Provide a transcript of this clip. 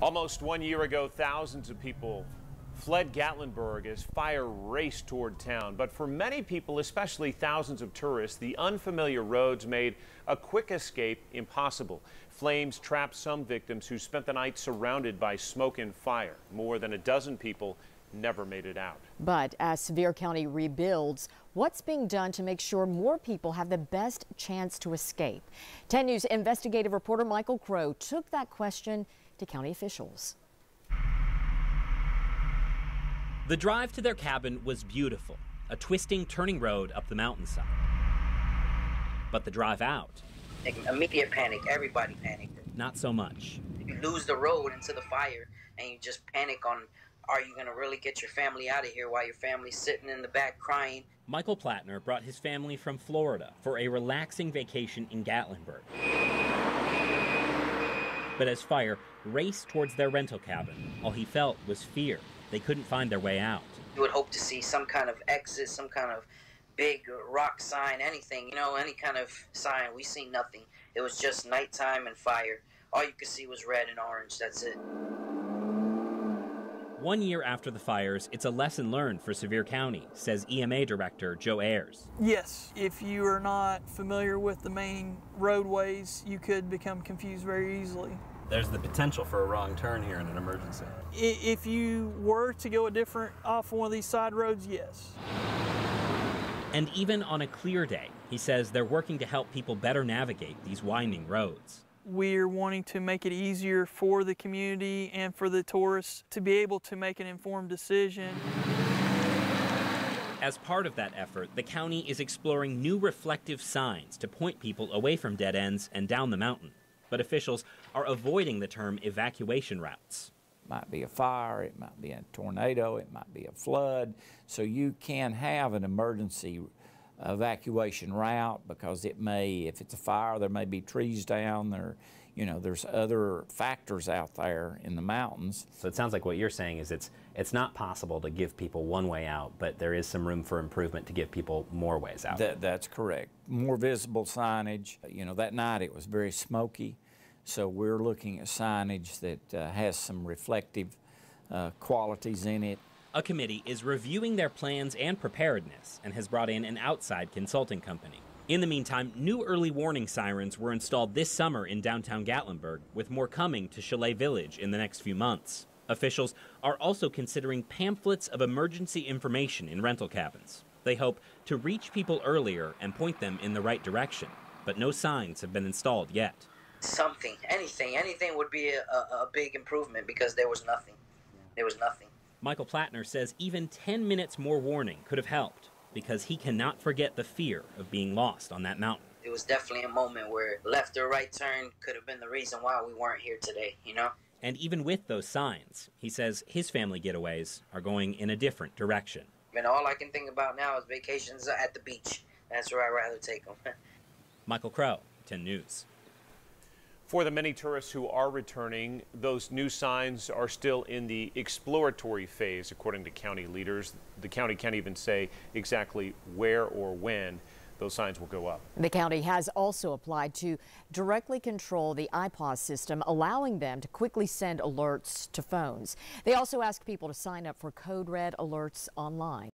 Almost 1 year ago, thousands of people fled Gatlinburg as fire raced toward town. But for many people, especially thousands of tourists, the unfamiliar roads made a quick escape impossible. Flames trapped some victims who spent the night surrounded by smoke and fire. More than a dozen people never made it out. But as Sevier County rebuilds, what's being done to make sure more people have the best chance to escape? 10 News investigative reporter Michael Crow took that question to county officials. The drive to their cabin was beautiful, a twisting, turning road up the mountainside. But the drive out, immediate panic, everybody panicked. Not so much. You lose the road into the fire and you just panic on, are you gonna really get your family out of here while your family's sitting in the back crying? Michael Plattner brought his family from Florida for a relaxing vacation in Gatlinburg. But as fire raced towards their rental cabin, all he felt was fear. They couldn't find their way out. You would hope to see some kind of exit, some kind of big rock sign, anything, you know, any kind of sign. We seen nothing. It was just nighttime and fire. All you could see was red and orange, that's it. 1 year after the fires, it's a lesson learned for Sevier County, says EMA Director Joe Ayers. Yes, if you are not familiar with the main roadways, you could become confused very easily. There's the potential for a wrong turn here in an emergency. If you were to go off one of these side roads, yes. And even on a clear day, he says they're working to help people better navigate these winding roads. We're wanting to make it easier for the community and for the tourists to be able to make an informed decision. As part of that effort, the county is exploring new reflective signs to point people away from dead ends and down the mountain. But officials are avoiding the term evacuation routes. It might be a fire, it might be a tornado, it might be a flood. So you can have an emergency evacuation route because it may, if it's a fire, there may be trees down there. You know, there's other factors out there in the mountains. So it sounds like what you're saying is it's not possible to give people one way out, but there is some room for improvement to give people more ways out. That's correct. More visible signage. You know, that night it was very smoky, so we're looking at signage that has some reflective qualities in it. A committee is reviewing their plans and preparedness and has brought in an outside consulting company. In the meantime, new early warning sirens were installed this summer in downtown Gatlinburg, with more coming to Chalet Village in the next few months. Officials are also considering pamphlets of emergency information in rental cabins. They hope to reach people earlier and point them in the right direction, but no signs have been installed yet. Something, anything would be a big improvement because there was nothing. There was nothing. Michael Plattner says even 10 minutes more warning could have helped, because he cannot forget the fear of being lost on that mountain. It was definitely a moment where left or right turn could have been the reason why we weren't here today, you know? And even with those signs, he says his family getaways are going in a different direction. And all I can think about now is vacations at the beach. That's where I'd rather take them. Michael Crow, 10 News. For the many tourists who are returning, those new signs are still in the exploratory phase, according to county leaders. The county can't even say exactly where or when those signs will go up. The county has also applied to directly control the iPOS system, allowing them to quickly send alerts to phones. They also ask people to sign up for code red alerts online.